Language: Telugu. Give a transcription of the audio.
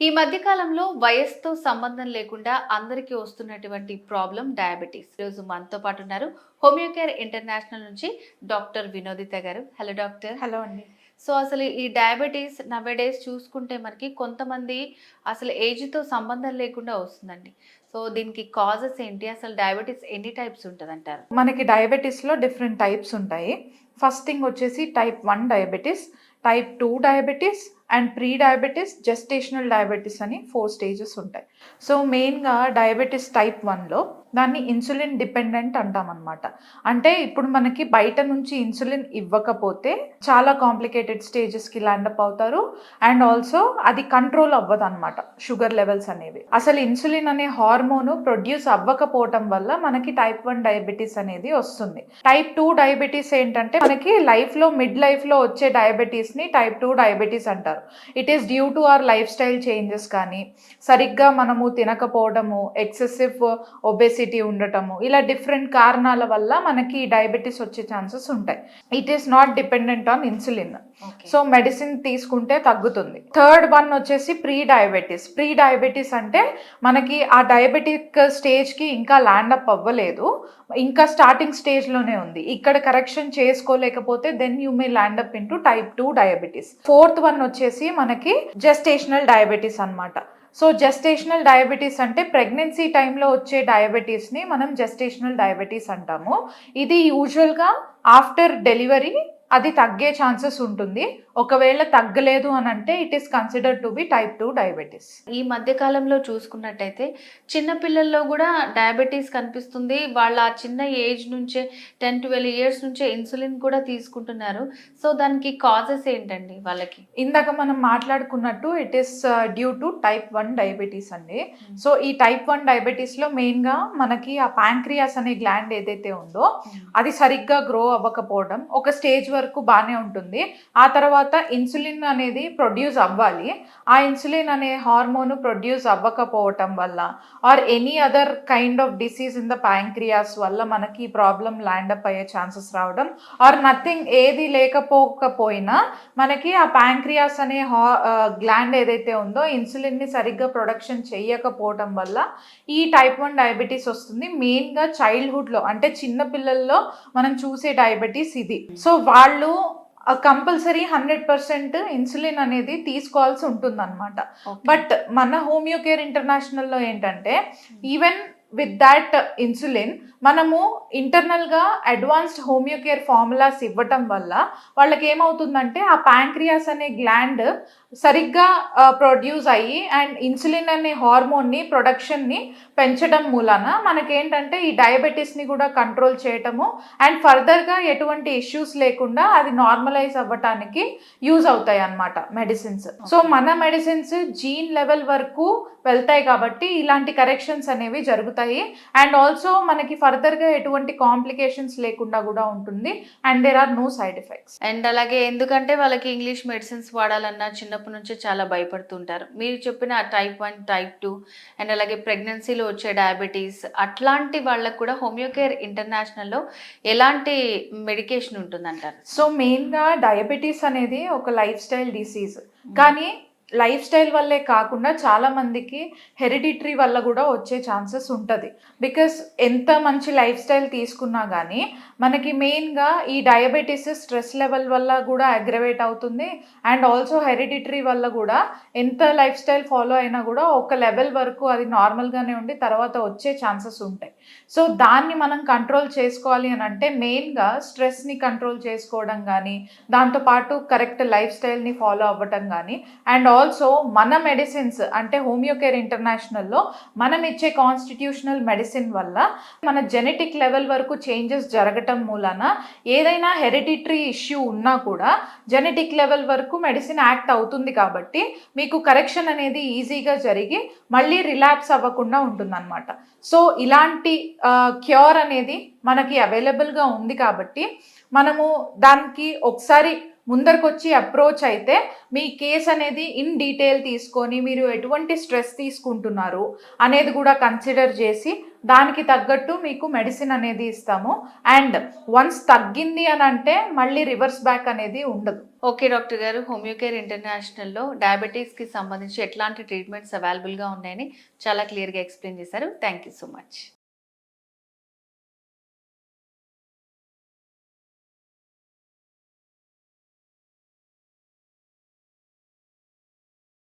ఈ మధ్య కాలంలో వయస్సుతో సంబంధం లేకుండా అందరికీ వస్తున్నటువంటి ప్రాబ్లం డయాబెటీస్. ఈరోజు మనతో పాటు ఉన్నారు హోమియోకేర్ ఇంటర్నేషనల్ నుంచి డాక్టర్ వినోదిత గారు. Hello doctor. హలో అండి. సో అసలు ఈ డయాబెటీస్ నవేడేస్ చూసుకుంటే మనకి కొంతమంది అసలు ఏజ్తో సంబంధం లేకుండా వస్తుందండి. సో దీనికి కాజెస్ ఏంటి, అసలు డయాబెటీస్ ఎన్ని టైప్స్ ఉంటుంది అంటారు? మనకి డయాబెటీస్లో డిఫరెంట్ టైప్స్ ఉంటాయి. ఫస్ట్ థింగ్ వచ్చేసి type 1 diabetes, type 2 diabetes and pre diabetes, gestational diabetes అని 4 స్టేజెస్ ఉంటాయి. సో మెయిన్గా డయాబెటీస్ టైప్ 1లో దాన్ని ఇన్సులిన్ డిపెండెంట్ అంటాం అనమాట. అంటే ఇప్పుడు మనకి బయట నుంచి ఇన్సులిన్ ఇవ్వకపోతే చాలా కాంప్లికేటెడ్ స్టేజెస్కి ల్యాండప్ అవుతారు. అండ్ ఆల్సో అది కంట్రోల్ అవ్వదు అనమాట, షుగర్ లెవెల్స్ అనేవి. అసలు ఇన్సులిన్ అనే హార్మోన్ ప్రొడ్యూస్ అవ్వకపోవటం వల్ల మనకి టైప్ 1 డయాబెటీస్ అనేది వస్తుంది. టైప్ 2 డయాబెటీస్ ఏంటంటే మనకి లైఫ్లో మిడ్ లైఫ్లో వచ్చే డయాబెటీస్ని టైప్ 2 డయాబెటీస్ అంటారు. It is due to our life style changes, కానీ సరిగ్గా మనము తినకపోవడము, ఎక్సెసివ్ ఒబేసిటీ ఉండటము, ఇలా డిఫరెంట్ కారణాల వల్ల మనకి డయాబెటీస్ వచ్చే ఛాన్సెస్ ఉంటాయి. It is not dependent on insulin. So medicine తీసుకుంటే తగ్గుతుంది. థర్డ్ వన్ వచ్చేసి ప్రీ డయాబెటీస్. ప్రీ డయాబెటీస్ అంటే మనకి ఆ డయాబెటిక్ స్టేజ్కి ఇంకా ల్యాండప్ అవ్వలేదు, ఇంకా స్టార్టింగ్ స్టేజ్లోనే ఉంది. ఇక్కడ కరెక్షన్ చేసుకోలేకపోతే then you may land up into type 2 diabetes. Fourth one వచ్చేసి మనకి జెస్టేషనల్ డయాబెటీస్ అన్నమాట. సో జెస్టేషనల్ డయాబెటీస్ అంటే ప్రెగ్నెన్సీ టైంలో వచ్చే డయాబెటీస్ని మనం జెస్టేషనల్ డయాబెటీస్ అంటాము. ఇది యూజువల్గా ఆఫ్టర్ డెలివరీ అది తగ్గే ఛాన్సెస్ ఉంటుంది. ఒకవేళ తగ్గలేదు అని అంటే it is considered to be type 2 diabetes. ఈ మధ్య కాలంలో చూసుకున్నట్టయితే చిన్న పిల్లల్లో కూడా డయాబెటీస్ కనిపిస్తుంది. వాళ్ళ ఆ చిన్న ఏజ్ నుంచే 10-12 ఇయర్స్ నుంచే ఇన్సులిన్ కూడా తీసుకుంటున్నారు. సో దానికి కాజెస్ ఏంటండి వాళ్ళకి? ఇందాక మనం మాట్లాడుకున్నట్టు it is due to type 1 diabetes అండి. సో ఈ టైప్ 1 డయాబెటీస్లో మెయిన్గా మనకి ఆ ప్యాంక్రియాస్ అనే గ్లాండ్ ఏదైతే ఉందో అది సరిగ్గా గ్రో అవ్వకపోవడం. ఒక స్టేజ్ వరకు బాగానే ఉంటుంది. ఆ తర్వాత ఇన్సులిన్ అనేది ప్రొడ్యూస్ అవ్వాలి. ఆ ఇన్సులిన్ అనే హార్మోన్ ప్రొడ్యూస్ అవ్వకపోవటం వల్ల or any other kind of disease in the pancreas వల్ల మనకి ప్రాబ్లం ల్యాండప్ అయ్యే ఛాన్సెస్ రావడం, ఆర్ నథింగ్ ఏది లేకపోయినా మనకి ఆ ప్యాంక్రియాస్ అనే గ్లాండ్ ఏదైతే ఉందో ఇన్సులిన్ని సరిగ్గా ప్రొడక్షన్ చేయకపోవటం వల్ల ఈ టైప్ 1 డయాబెటీస్ వస్తుంది. మెయిన్గా చైల్డ్హుడ్లో అంటే చిన్న పిల్లల్లో మనం చూసే డయాబెటీస్ ఇది. సో వాళ్ళు కంపల్సరీ 100% ఇన్సులిన్ అనేది తీసుకోవాల్సి ఉంటుంది అనమాట. బట్ మన హోమియోకేర్ ఇంటర్నేషనల్లో ఏంటంటే ఈవెన్ విత్ దాట్ ఇన్సులిన్ మనము ఇంటర్నల్గా అడ్వాన్స్డ్ హోమియోకేర్ ఫార్ములాస్ ఇవ్వటం వల్ల వాళ్ళకి ఏమవుతుందంటే ఆ ప్యాంక్రియాస్ అనే గ్లాండ్ సరిగ్గా ప్రొడ్యూస్ అయ్యి అండ్ ఇన్సులిన్ అనే హార్మోన్ని ప్రొడక్షన్ని పెంచడం మూలాన మనకేంటంటే ఈ డయాబెటీస్ని కూడా కంట్రోల్ చేయటము అండ్ ఫర్దర్గా ఎటువంటి ఇష్యూస్ లేకుండా అది నార్మలైజ్ అవ్వటానికి యూజ్ అవుతాయి అన్నమాట మెడిసిన్స్. సో మన మెడిసిన్స్ జీన్ లెవెల్ వరకు వెళ్తాయి కాబట్టి ఇలాంటి కరెక్షన్స్ అనేవి జరుగుతాయి. అండ్ ఆల్సో మనకి ఫర్దర్గా ఎటువంటి కాంప్లికేషన్స్ లేకుండా కూడా ఉంటుంది and there are no side effects. And అలాగే ఎందుకంటే వాళ్ళకి ఇంగ్లీష్ మెడిసిన్స్ వాడాలన్నా చిన్నప్పటి నుంచి చాలా భయపడుతుంటారు. మీరు చెప్పిన టైప్ 1, టైప్ 2 అండ్ అలాగే ప్రెగ్నెన్సీలో వచ్చే డయాబెటీస్ అట్లాంటి వాళ్ళకు కూడా హోమియోకేర్ ఇంటర్నేషనల్లో ఎలాంటి మెడికేషన్ ఉంటుందంటారు? సో మెయిన్గా డయాబెటీస్ అనేది ఒక లైఫ్ స్టైల్ డిసీజ్, కానీ లైఫ్ స్టైల్ వల్లే కాకుండా చాలా మందికి హెరిడిటరీ వల్ల కూడా వచ్చే ఛాన్సెస్ ఉంటుంది. బికాస్ ఎంత మంచి లైఫ్ స్టైల్ తీసుకున్నా కానీ మనకి మెయిన్గా ఈ డయాబెటీస్ స్ట్రెస్ లెవెల్ వల్ల కూడా అగ్రవేట్ అవుతుంది అండ్ ఆల్సో హెరిడిటరీ వల్ల కూడా ఎంత లైఫ్ స్టైల్ ఫాలో అయినా కూడా ఒక లెవెల్ వరకు అది నార్మల్గానే ఉండి తర్వాత వచ్చే ఛాన్సెస్ ఉంటాయి. సో దాన్ని మనం కంట్రోల్ చేసుకోవాలి అని అంటే మెయిన్గా స్ట్రెస్ని కంట్రోల్ చేసుకోవడం కానీ, దాంతోపాటు కరెక్ట్ లైఫ్ స్టైల్ని ఫాలో అవ్వటం కానీ అండ్ ఆల్సో మన మెడిసిన్స్ అంటే హోమియోకేర్ ఇంటర్నేషనల్లో మనం ఇచ్చే కాన్స్టిట్యూషనల్ మెడిసిన్ వల్ల మన జెనెటిక్ లెవెల్ వరకు చేంజెస్ జరగటం మూలన ఏదైనా హెరిడిటరీ ఇష్యూ ఉన్నా కూడా జెనెటిక్ లెవెల్ వరకు మెడిసిన్ యాక్ట్ అవుతుంది కాబట్టి మీకు కరెక్షన్ అనేది ఈజీగా జరిగి మళ్ళీ రిలాప్స్ అవ్వకుండా ఉంటుందన్నమాట. సో ఇలాంటి క్యూర్ అనేది మనకి అవైలబుల్గా ఉంది కాబట్టి మనము దానికి ఒకసారి ముందరకు వచ్చి అప్రోచ్ అయితే మీ కేస్ అనేది ఇన్ డీటెయిల్ తీసుకొని మీరు ఎటువంటి స్ట్రెస్ తీసుకుంటున్నారు అనేది కూడా కన్సిడర్ చేసి దానికి తగ్గట్టు మీకు మెడిసిన్ అనేది ఇస్తాము. అండ్ వన్స్ తగ్గింది అని అంటే మళ్ళీ రివర్స్ బ్యాక్ అనేది ఉండదు. ఓకే డాక్టర్ గారు, హోమియోకేర్ ఇంటర్నేషనల్లో డయాబెటీస్కి సంబంధించి ఎట్లాంటి ట్రీట్మెంట్స్ అవైలబుల్గా ఉన్నాయని చాలా క్లియర్గా ఎక్స్ప్లెయిన్ చేశారు. Thank you so much.